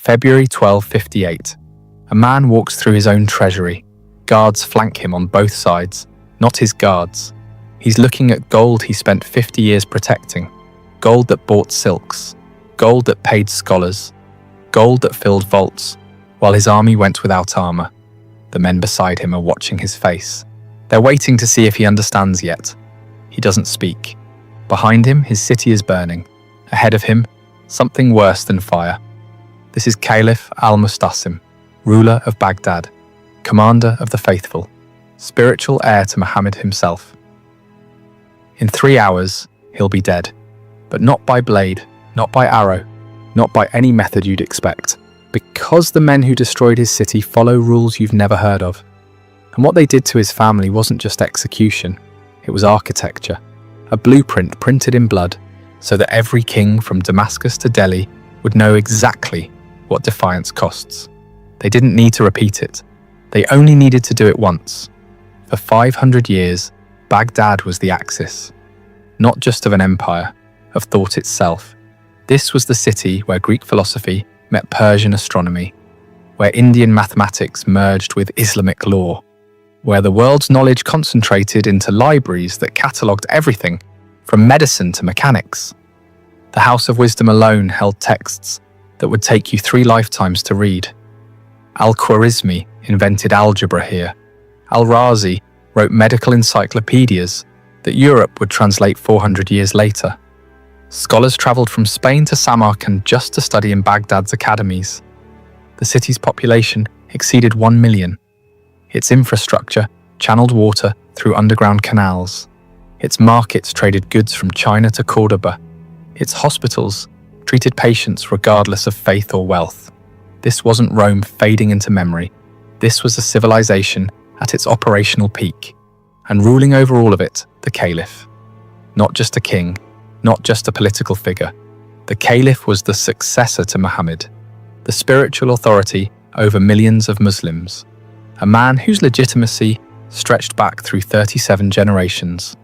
February 1258. A man walks through his own treasury. Guards flank him on both sides, not his guards. He's looking at gold he spent 50 years protecting. Gold that bought silks. Gold that paid scholars. Gold that filled vaults, while his army went without armor. The men beside him are watching his face. They're waiting to see if he understands yet. He doesn't speak. Behind him, his city is burning. Ahead of him, something worse than fire. This is Caliph al-Musta'sim, ruler of Baghdad, commander of the faithful, spiritual heir to Muhammad himself. In 3 hours, he'll be dead, but not by blade, not by arrow, not by any method you'd expect, because the men who destroyed his city follow rules you've never heard of. And what they did to his family wasn't just execution, it was architecture, a blueprint printed in blood, so that every king from Damascus to Delhi would know exactly what defiance costs. They didn't need to repeat it. They only needed to do it once. For 500 years, Baghdad was the axis, not just of an empire, of thought itself. This was the city where Greek philosophy met Persian astronomy, where Indian mathematics merged with Islamic law, where the world's knowledge concentrated into libraries that catalogued everything, from medicine to mechanics. The House of Wisdom alone held texts that would take you 3 lifetimes to read. Al-Khwarizmi invented algebra here. Al-Razi wrote medical encyclopedias that Europe would translate 400 years later. Scholars travelled from Spain to Samarkand just to study in Baghdad's academies. The city's population exceeded 1 million. Its infrastructure channeled water through underground canals. Its markets traded goods from China to Cordoba. Its hospitals treated patients regardless of faith or wealth. This wasn't Rome fading into memory. This was a civilization at its operational peak, and ruling over all of it, the Caliph. Not just a king, not just a political figure. The Caliph was the successor to Muhammad, the spiritual authority over millions of Muslims, a man whose legitimacy stretched back through 37 generations.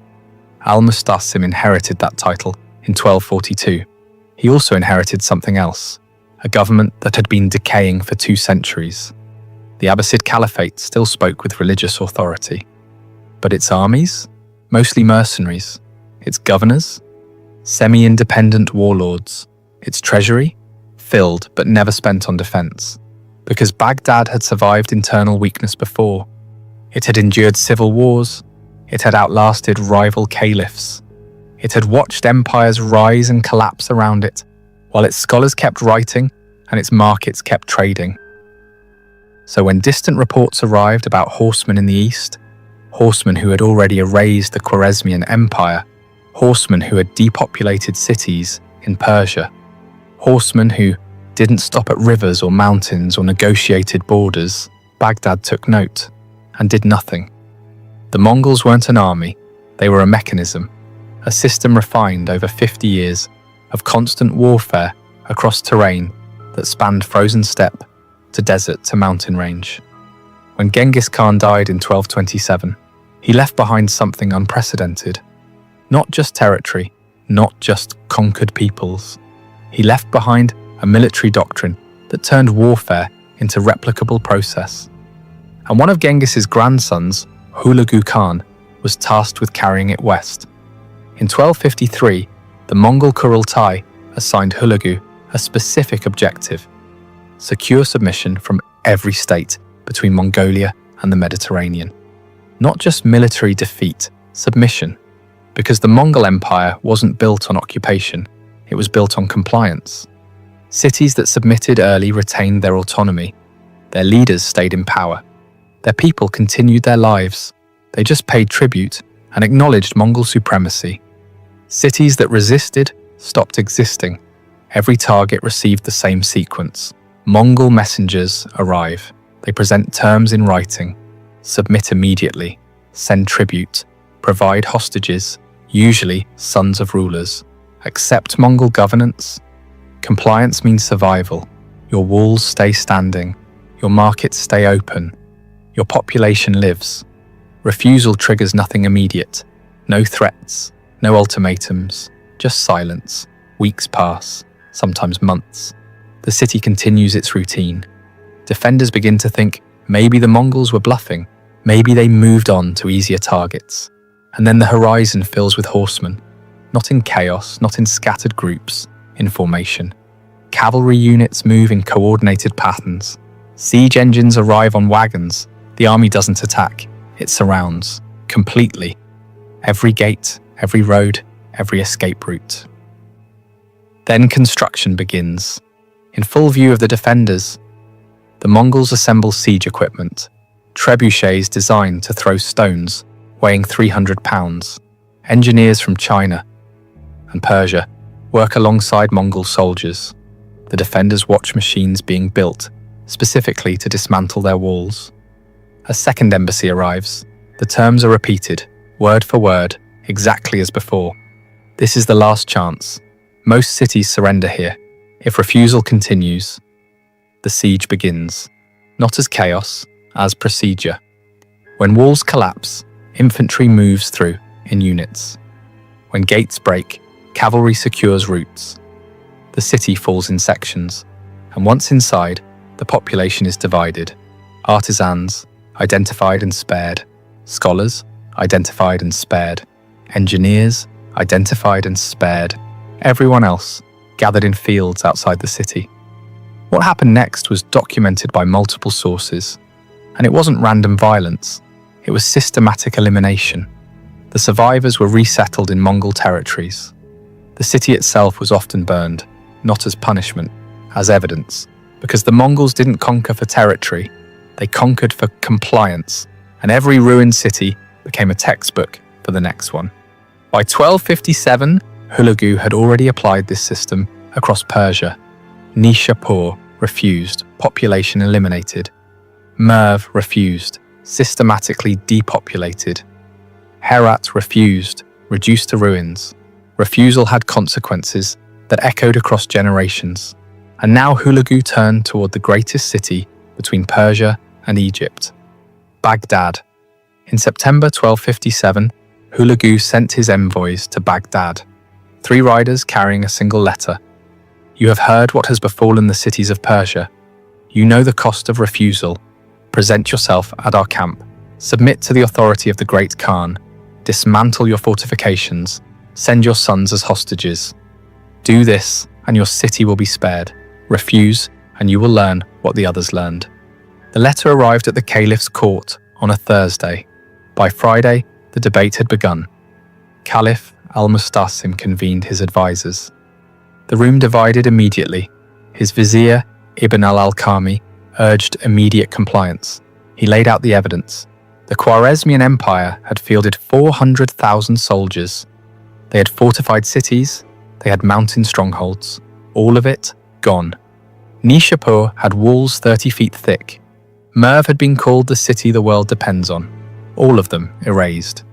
Al-Musta'sim inherited that title in 1242. He also inherited something else, a government that had been decaying for 2 centuries. The Abbasid Caliphate still spoke with religious authority. But its armies? Mostly mercenaries. Its governors? Semi-independent warlords. Its treasury? Filled but never spent on defense. Because Baghdad had survived internal weakness before. It had endured civil wars. It had outlasted rival caliphs. It had watched empires rise and collapse around it, while its scholars kept writing and its markets kept trading. So when distant reports arrived about horsemen in the east, horsemen who had already erased the Khwarezmian Empire, horsemen who had depopulated cities in Persia, horsemen who didn't stop at rivers or mountains or negotiated borders, Baghdad took note and did nothing. The Mongols weren't an army, they were a mechanism, a system refined over 50 years of constant warfare across terrain that spanned frozen steppe to desert to mountain range. When Genghis Khan died in 1227, he left behind something unprecedented. Not just territory, not just conquered peoples. He left behind a military doctrine that turned warfare into replicable process. And one of Genghis's grandsons, Hulagu Khan, was tasked with carrying it west. In 1253, the Mongol Kurultai assigned Hulagu a specific objective: secure submission from every state between Mongolia and the Mediterranean. Not just military defeat, submission, because the Mongol Empire wasn't built on occupation, it was built on compliance. Cities that submitted early retained their autonomy. Their leaders stayed in power. Their people continued their lives. They just paid tribute and acknowledged Mongol supremacy. Cities that resisted stopped existing. Every target received the same sequence. Mongol messengers arrive. They present terms in writing, submit immediately, send tribute, provide hostages, usually sons of rulers, accept Mongol governance. Compliance means survival. Your walls stay standing, your markets stay open, your population lives. Refusal triggers nothing immediate. No threats, no ultimatums, just silence. Weeks pass, sometimes months. The city continues its routine. Defenders begin to think maybe the Mongols were bluffing, maybe they moved on to easier targets. And then the horizon fills with horsemen, not in chaos, not in scattered groups, in formation. Cavalry units move in coordinated patterns. Siege engines arrive on wagons. The army doesn't attack, it surrounds, completely. Every gate, every road, every escape route. Then construction begins. In full view of the defenders, the Mongols assemble siege equipment, trebuchets designed to throw stones, weighing 300 pounds. Engineers from China and Persia work alongside Mongol soldiers. The defenders watch machines being built, specifically to dismantle their walls. A second embassy arrives. The terms are repeated, word for word, exactly as before. This is the last chance. Most cities surrender here. If refusal continues, the siege begins. Not as chaos, as procedure. When walls collapse, infantry moves through in units. When gates break, cavalry secures routes. The city falls in sections, and once inside, the population is divided. Artisans, identified and spared. Scholars, identified and spared. Engineers, identified and spared. Everyone else, gathered in fields outside the city. What happened next was documented by multiple sources, and it wasn't random violence, it was systematic elimination. The survivors were resettled in Mongol territories. The city itself was often burned, not as punishment, as evidence, because the Mongols didn't conquer for territory, they conquered for compliance, and every ruined city became a textbook for the next one. By 1257, Hulagu had already applied this system across Persia. Nishapur refused, population eliminated. Merv refused, systematically depopulated. Herat refused, reduced to ruins. Refusal had consequences that echoed across generations. And now Hulagu turned toward the greatest city between Persia and Egypt, Baghdad. In September 1257, Hulagu sent his envoys to Baghdad, 3 riders carrying a single letter. You have heard what has befallen the cities of Persia. You know the cost of refusal. Present yourself at our camp. Submit to the authority of the great Khan. Dismantle your fortifications. Send your sons as hostages. Do this, and your city will be spared. Refuse, and you will learn what the others learned. The letter arrived at the Caliph's court on a Thursday. By Friday, the debate had begun. Caliph al-Musta'sim convened his advisors. The room divided immediately. His vizier, Ibn al-Alqami, urged immediate compliance. He laid out the evidence. The Khwarezmian Empire had fielded 400,000 soldiers. They had fortified cities, they had mountain strongholds. All of it gone. Nishapur had walls 30 feet thick. Merv had been called the city the world depends on. All of them erased.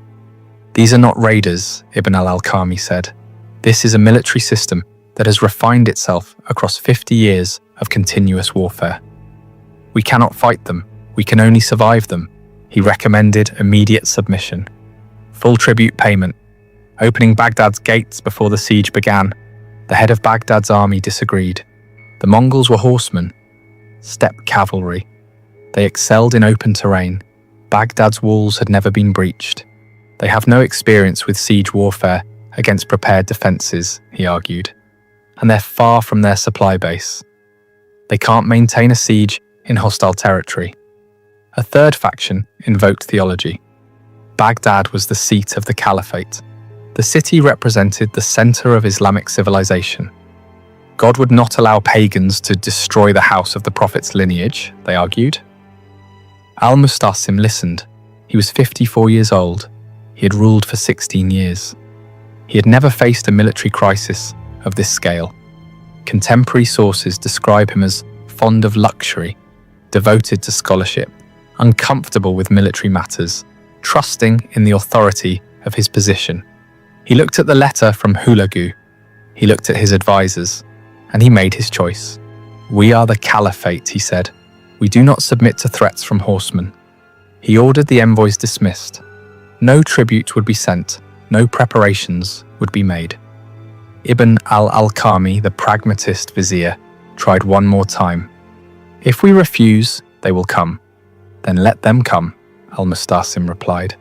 These are not raiders, Ibn al-Alqami said. This is a military system that has refined itself across 50 years of continuous warfare. We cannot fight them, we can only survive them. He recommended immediate submission. Full tribute payment. Opening Baghdad's gates before the siege began, the head of Baghdad's army disagreed. The Mongols were horsemen, steppe cavalry. They excelled in open terrain. Baghdad's walls had never been breached. They have no experience with siege warfare against prepared defences, he argued, and they're far from their supply base. They can't maintain a siege in hostile territory. A third faction invoked theology. Baghdad was the seat of the Caliphate. The city represented the center of Islamic civilization. God would not allow pagans to destroy the house of the Prophet's lineage, they argued. Al-Musta'sim listened. He was 54 years old. He had ruled for 16 years. He had never faced a military crisis of this scale. Contemporary sources describe him as fond of luxury, devoted to scholarship, uncomfortable with military matters, trusting in the authority of his position. He looked at the letter from Hulagu. He looked at his advisors, and he made his choice. We are the Caliphate, he said. We do not submit to threats from horsemen. He ordered the envoys dismissed. No tribute would be sent, no preparations would be made. Ibn al-Alqami, the pragmatist vizier, tried one more time. "If we refuse, they will come. Then let them come," al-Musta'sim replied.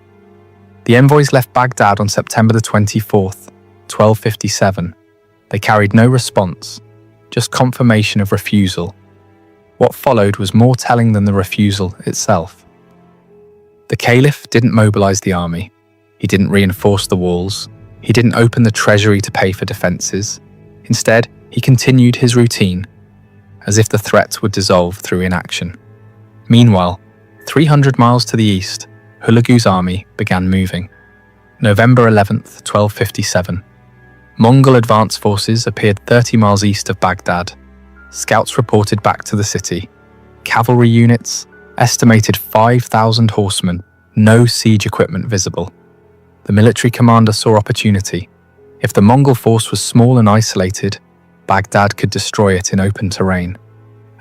The envoys left Baghdad on September the 24th, 1257. They carried no response, just confirmation of refusal. What followed was more telling than the refusal itself. The Caliph didn't mobilize the army. He didn't reinforce the walls. He didn't open the treasury to pay for defenses. Instead, he continued his routine, as if the threat would dissolve through inaction. Meanwhile, 300 miles to the east, Hulagu's army began moving. November 11th, 1257. Mongol advance forces appeared 30 miles east of Baghdad. Scouts reported back to the city. Cavalry units, estimated 5,000 horsemen, no siege equipment visible. The military commander saw opportunity. If the Mongol force was small and isolated, Baghdad could destroy it in open terrain.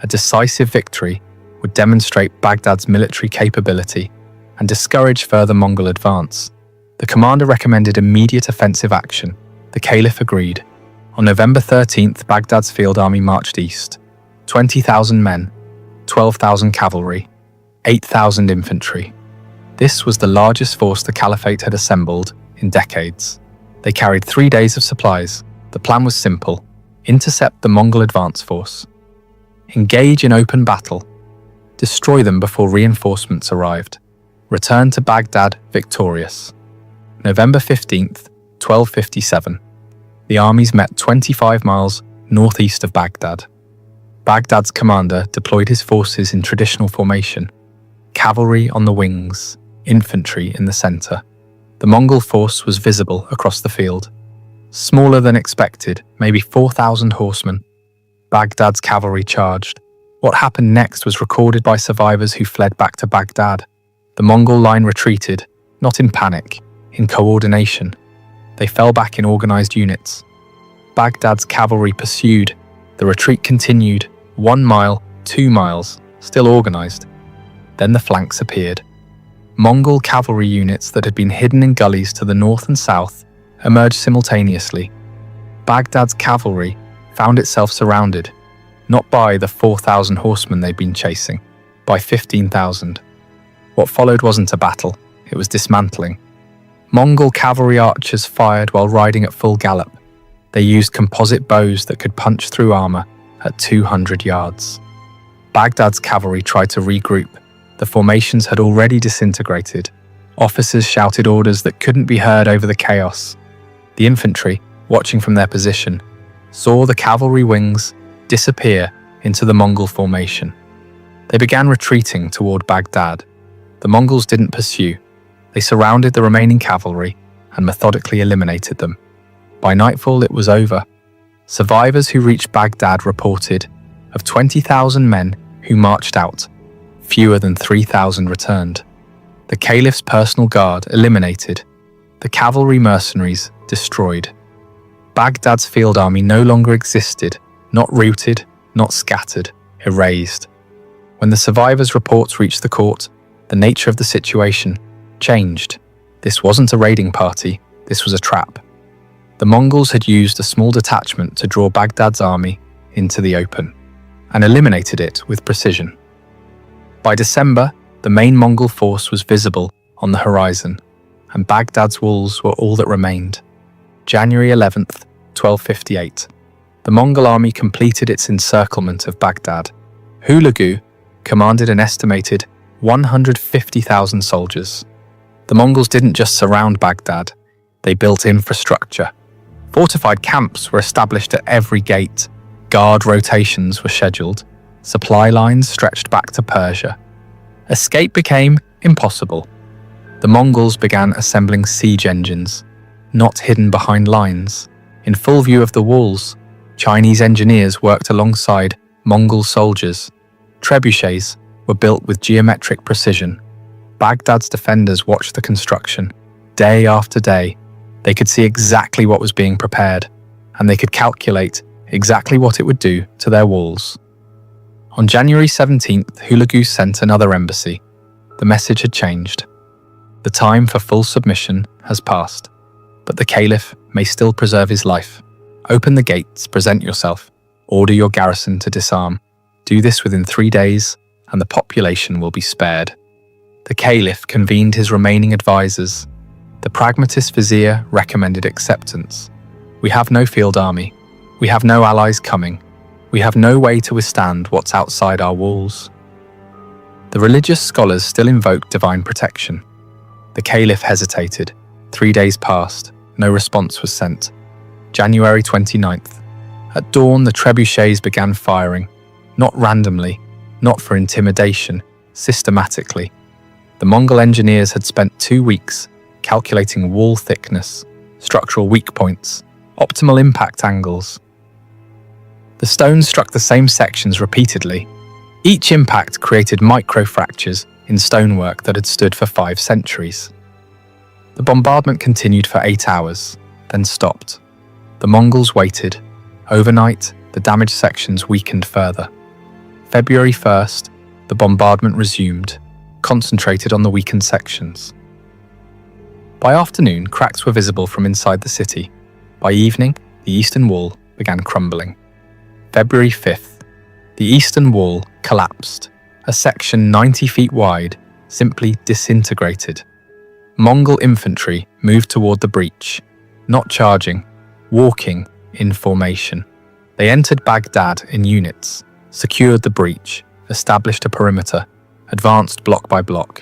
A decisive victory would demonstrate Baghdad's military capability and discourage further Mongol advance. The commander recommended immediate offensive action. The Caliph agreed. On November 13th, Baghdad's field army marched east. 20,000 men, 12,000 cavalry, 8,000 infantry. This was the largest force the Caliphate had assembled in decades. They carried 3 days of supplies. The plan was simple: intercept the Mongol advance force, engage in open battle, destroy them before reinforcements arrived, return to Baghdad victorious. November 15th, 1257. The armies met 25 miles northeast of Baghdad. Baghdad's commander deployed his forces in traditional formation: cavalry on the wings, infantry in the center. The Mongol force was visible across the field. Smaller than expected, maybe 4,000 horsemen. Baghdad's cavalry charged. What happened next was recorded by survivors who fled back to Baghdad. The Mongol line retreated, not in panic, in coordination. They fell back in organized units. Baghdad's cavalry pursued. The retreat continued, 1 mile, 2 miles, still organized. Then the flanks appeared. Mongol cavalry units that had been hidden in gullies to the north and south emerged simultaneously. Baghdad's cavalry found itself surrounded, not by the 4,000 horsemen they'd been chasing, by 15,000. What followed wasn't a battle, it was dismantling. Mongol cavalry archers fired while riding at full gallop. They used composite bows that could punch through armor at 200 yards. Baghdad's cavalry tried to regroup. The formations had already disintegrated. Officers shouted orders that couldn't be heard over the chaos. The infantry, watching from their position, saw the cavalry wings disappear into the Mongol formation. They began retreating toward Baghdad. The Mongols didn't pursue. They surrounded the remaining cavalry and methodically eliminated them. By nightfall, it was over. Survivors who reached Baghdad reported of 20,000 men who marched out, fewer than 3,000 returned. The Caliph's personal guard eliminated. The cavalry mercenaries destroyed. Baghdad's field army no longer existed, not routed, not scattered, erased. When the survivors' reports reached the court, the nature of the situation changed. This wasn't a raiding party, this was a trap. The Mongols had used a small detachment to draw Baghdad's army into the open, and eliminated it with precision. By December, the main Mongol force was visible on the horizon, and Baghdad's walls were all that remained. January 11th, 1258. The Mongol army completed its encirclement of Baghdad. Hulagu commanded an estimated 150,000 soldiers. The Mongols didn't just surround Baghdad, they built infrastructure. Fortified camps were established at every gate, guard rotations were scheduled, supply lines stretched back to Persia. Escape became impossible. The Mongols began assembling siege engines, not hidden behind lines. In full view of the walls, Chinese engineers worked alongside Mongol soldiers. Trebuchets were built with geometric precision. Baghdad's defenders watched the construction. Day after day, they could see exactly what was being prepared, and they could calculate exactly what it would do to their walls. On January 17th, Hulagu sent another embassy. The message had changed. The time for full submission has passed, but the Caliph may still preserve his life. Open the gates, present yourself. Order your garrison to disarm. Do this within 3 days, and the population will be spared. The Caliph convened his remaining advisors. The pragmatist vizier recommended acceptance. We have no field army. We have no allies coming. We have no way to withstand what's outside our walls. The religious scholars still invoked divine protection. The Caliph hesitated. 3 days passed. No response was sent. January 29th. At dawn, the trebuchets began firing. Not randomly, not for intimidation, systematically. The Mongol engineers had spent 2 weeks calculating wall thickness, structural weak points, optimal impact angles. The stones struck the same sections repeatedly. Each impact created microfractures in stonework that had stood for 5 centuries. The bombardment continued for 8 hours, then stopped. The Mongols waited. Overnight, the damaged sections weakened further. February 1st, the bombardment resumed, concentrated on the weakened sections. By afternoon, cracks were visible from inside the city. By evening, the eastern wall began crumbling. February 5th, the eastern wall collapsed. A section 90 feet wide simply disintegrated. Mongol infantry moved toward the breach, not charging, walking in formation. They entered Baghdad in units, secured the breach, established a perimeter, advanced block by block.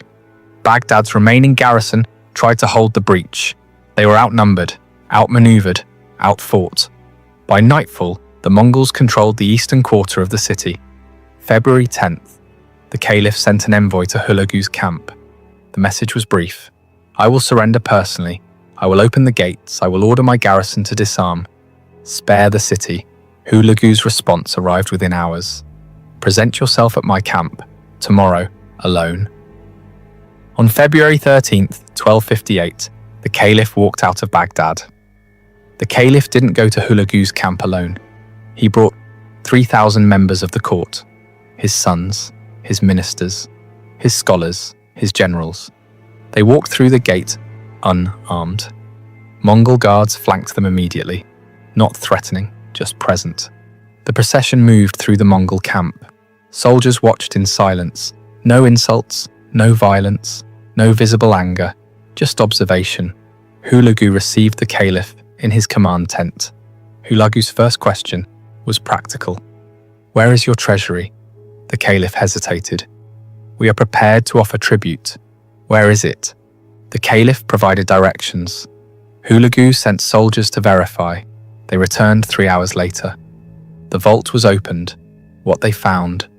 Baghdad's remaining garrison tried to hold the breach. They were outnumbered, outmaneuvered, outfought. By nightfall, the Mongols controlled the eastern quarter of the city. February 10th, the Caliph sent an envoy to Hulagu's camp. The message was brief. I will surrender personally. I will open the gates. I will order my garrison to disarm. Spare the city. Hulagu's response arrived within hours. Present yourself at my camp, tomorrow, alone. On February 13th, 1258, the Caliph walked out of Baghdad. The Caliph didn't go to Hulagu's camp alone. He brought 3,000 members of the court, his sons, his ministers, his scholars, his generals. They walked through the gate, unarmed. Mongol guards flanked them immediately, not threatening, just present. The procession moved through the Mongol camp. Soldiers watched in silence. No insults, no violence, no visible anger, just observation. Hulagu received the Caliph in his command tent. Hulagu's first question was practical. Where is your treasury? The Caliph hesitated. We are prepared to offer tribute. Where is it? The Caliph provided directions. Hulagu sent soldiers to verify. They returned 3 hours later. The vault was opened. What they found: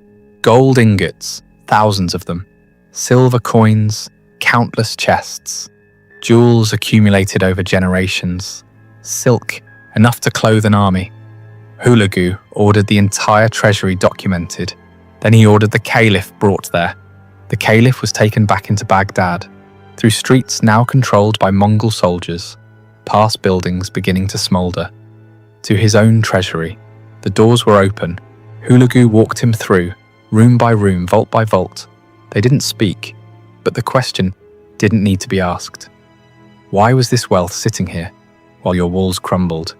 gold ingots, thousands of them, silver coins, countless chests, jewels accumulated over generations, silk, enough to clothe an army. Hulagu ordered the entire treasury documented. Then he ordered the Caliph brought there. The Caliph was taken back into Baghdad, through streets now controlled by Mongol soldiers, past buildings beginning to smoulder, to his own treasury. The doors were open. Hulagu walked him through, room by room, vault by vault. They didn't speak, but the question didn't need to be asked. Why was this wealth sitting here while your walls crumbled?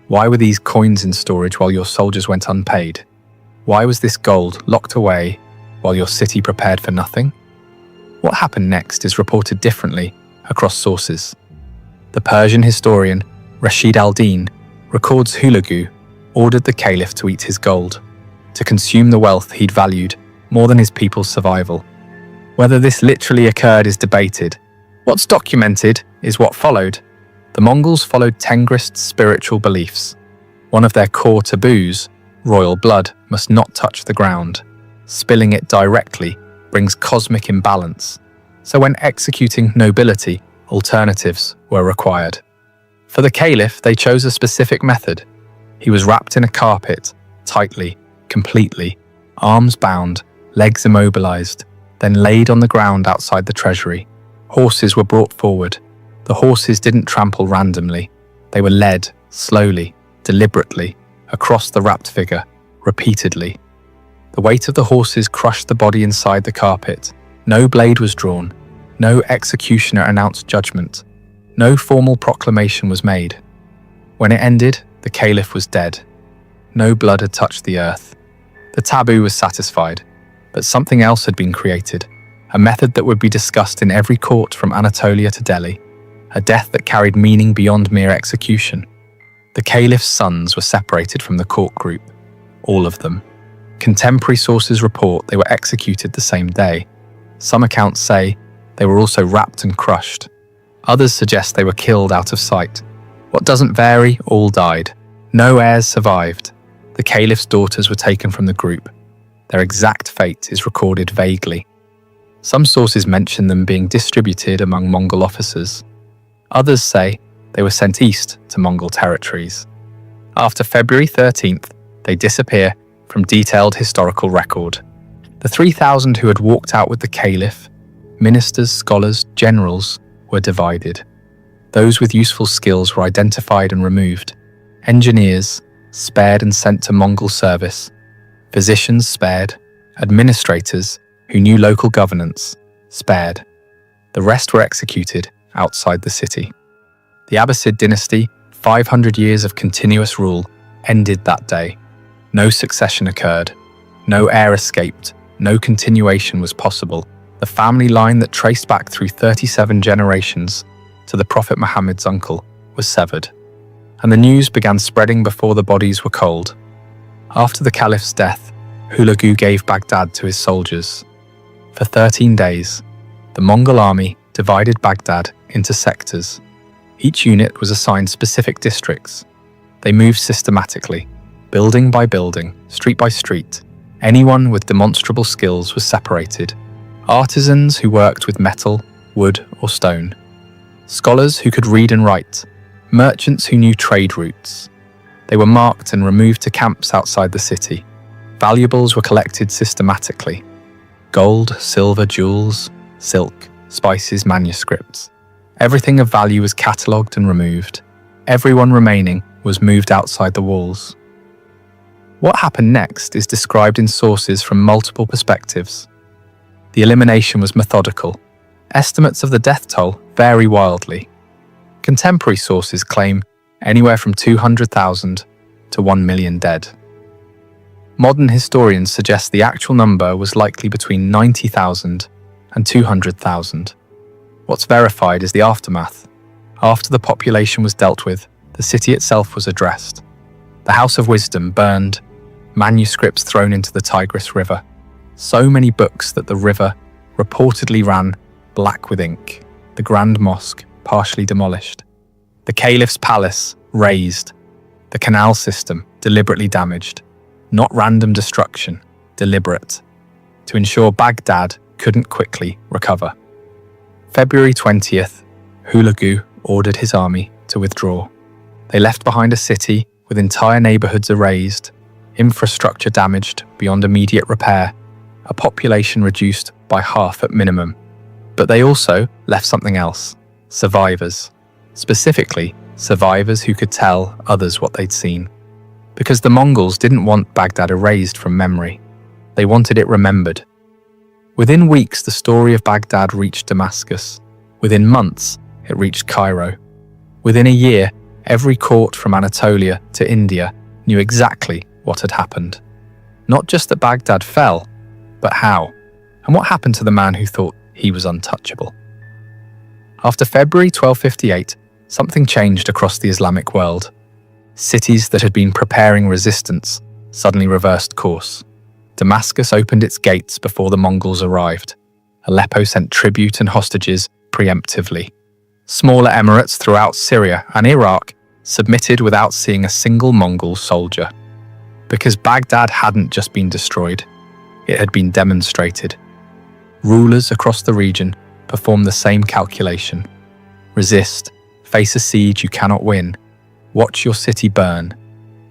Why were these coins in storage while your soldiers went unpaid? Why was this gold locked away while your city prepared for nothing? What happened next is reported differently across sources. The Persian historian Rashid al-Din records Hulagu ordered the Caliph to eat his gold, to consume the wealth he'd valued more than his people's survival. Whether this literally occurred is debated. What's documented is what followed. The Mongols followed Tengrist spiritual beliefs. One of their core taboos, royal blood, must not touch the ground. Spilling it directly brings cosmic imbalance. So when executing nobility, alternatives were required. For the Caliph, they chose a specific method. He was wrapped in a carpet, tightly, completely, arms bound, legs immobilized, then laid on the ground outside the treasury. Horses were brought forward. The horses didn't trample randomly. They were led, slowly, deliberately, across the wrapped figure, repeatedly. The weight of the horses crushed the body inside the carpet. No blade was drawn. No executioner announced judgment. No formal proclamation was made. When it ended, the Caliph was dead. No blood had touched the earth. The taboo was satisfied, but something else had been created, a method that would be discussed in every court from Anatolia to Delhi, a death that carried meaning beyond mere execution. The Caliph's sons were separated from the court group, all of them. Contemporary sources report they were executed the same day. Some accounts say they were also wrapped and crushed. Others suggest they were killed out of sight. What doesn't vary, all died. No heirs survived. The Caliph's daughters were taken from the group. Their exact fate is recorded vaguely. Some sources mention them being distributed among Mongol officers. Others say they were sent east to Mongol territories. After February 13th, they disappear from detailed historical record. The 3,000 who had walked out with the Caliph, ministers, scholars, generals, were divided. Those with useful skills were identified and removed. Engineers, spared and sent to Mongol service. Physicians, spared. Administrators, who knew local governance, spared. The rest were executed outside the city. The Abbasid dynasty, 500 years of continuous rule, ended that day. No succession occurred. No heir escaped. No continuation was possible. The family line that traced back through 37 generations to the Prophet Muhammad's uncle was severed, and the news began spreading before the bodies were cold. After the Caliph's death, Hulagu gave Baghdad to his soldiers. For 13 days, the Mongol army divided Baghdad into sectors. Each unit was assigned specific districts. They moved systematically, building by building, street by street. Anyone with demonstrable skills was separated. Artisans who worked with metal, wood, or stone. Scholars who could read and write. Merchants who knew trade routes. They were marked and removed to camps outside the city. Valuables were collected systematically. Gold, silver, jewels, silk, spices, manuscripts. Everything of value was catalogued and removed. Everyone remaining was moved outside the walls. What happened next is described in sources from multiple perspectives. The elimination was methodical. Estimates of the death toll vary wildly. Contemporary sources claim anywhere from 200,000 to 1 million dead. Modern historians suggest the actual number was likely between 90,000 and 200,000. What's verified is the aftermath. After the population was dealt with, the city itself was addressed. The House of Wisdom burned, manuscripts thrown into the Tigris River. So many books that the river reportedly ran black with ink. The Grand Mosque partially demolished. The Caliph's palace razed. The canal system deliberately damaged. Not random destruction, deliberate, to ensure Baghdad couldn't quickly recover. February 20th, Hulagu ordered his army to withdraw. They left behind a city with entire neighborhoods erased, infrastructure damaged beyond immediate repair, a population reduced by half at minimum. But they also left something else: survivors. Specifically, survivors who could tell others what they'd seen. Because the Mongols didn't want Baghdad erased from memory. They wanted it remembered. Within weeks, the story of Baghdad reached Damascus. Within months, it reached Cairo. Within a year, every court from Anatolia to India knew exactly what had happened. Not just that Baghdad fell, but how, and what happened to the man who thought he was untouchable. After February 1258, something changed across the Islamic world. Cities that had been preparing resistance suddenly reversed course. Damascus opened its gates before the Mongols arrived. Aleppo sent tribute and hostages preemptively. Smaller emirates throughout Syria and Iraq submitted without seeing a single Mongol soldier. Because Baghdad hadn't just been destroyed, it had been demonstrated. Rulers across the region performed the same calculation. Resist, face a siege you cannot win, watch your city burn,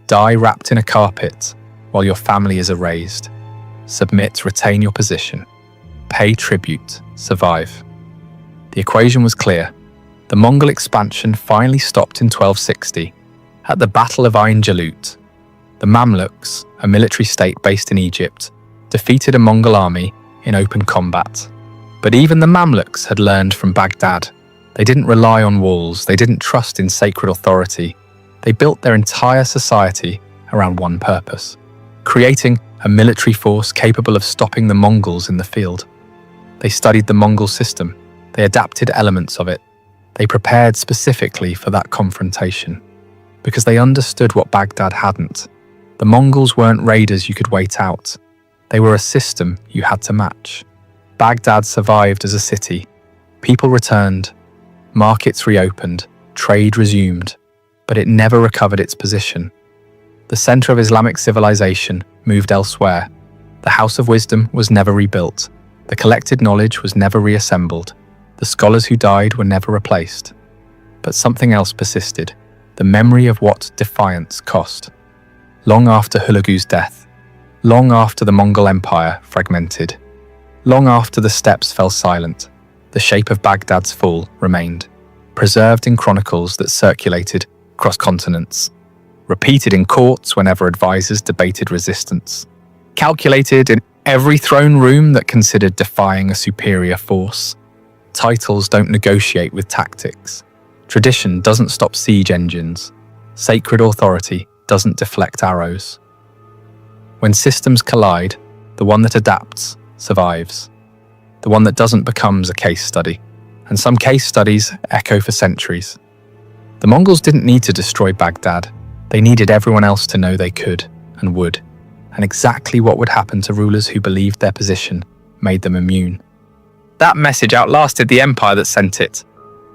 die wrapped in a carpet while your family is erased. Submit, retain your position. Pay tribute, survive. The equation was clear. The Mongol expansion finally stopped in 1260. At the Battle of Ain Jalut, the Mamluks, a military state based in Egypt, defeated a Mongol army in open combat. But even the Mamluks had learned from Baghdad. They didn't rely on walls, they didn't trust in sacred authority. They built their entire society around one purpose: creating a military force capable of stopping the Mongols in the field. They studied the Mongol system. They adapted elements of it. They prepared specifically for that confrontation because they understood what Baghdad hadn't. The Mongols weren't raiders you could wait out. They were a system you had to match. Baghdad survived as a city. People returned, markets reopened, trade resumed, but it never recovered its position. The center of Islamic civilization moved elsewhere. The House of Wisdom was never rebuilt. The collected knowledge was never reassembled. The scholars who died were never replaced. But something else persisted: the memory of what defiance cost. Long after Hulagu's death, long after the Mongol Empire fragmented, long after the steppes fell silent, the shape of Baghdad's fall remained, preserved in chronicles that circulated across continents, repeated in courts whenever advisors debated resistance, calculated in every throne room that considered defying a superior force. Titles don't negotiate with tactics. Tradition doesn't stop siege engines. Sacred authority doesn't deflect arrows. When systems collide, the one that adapts survives. The one that doesn't becomes a case study. And some case studies echo for centuries. The Mongols didn't need to destroy Baghdad. They needed everyone else to know they could and would. And exactly what would happen to rulers who believed their position made them immune. That message outlasted the empire that sent it,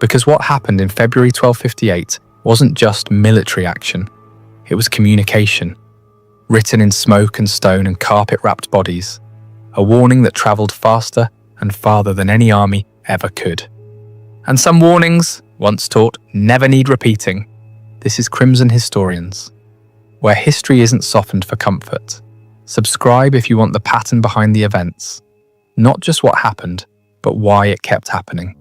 because what happened in February 1258 wasn't just military action, it was communication, written in smoke and stone and carpet-wrapped bodies, a warning that travelled faster and farther than any army ever could. And some warnings, once taught, never need repeating. This is Crimson Historians, where history isn't softened for comfort. Subscribe if you want the pattern behind the events, not just what happened, but why it kept happening.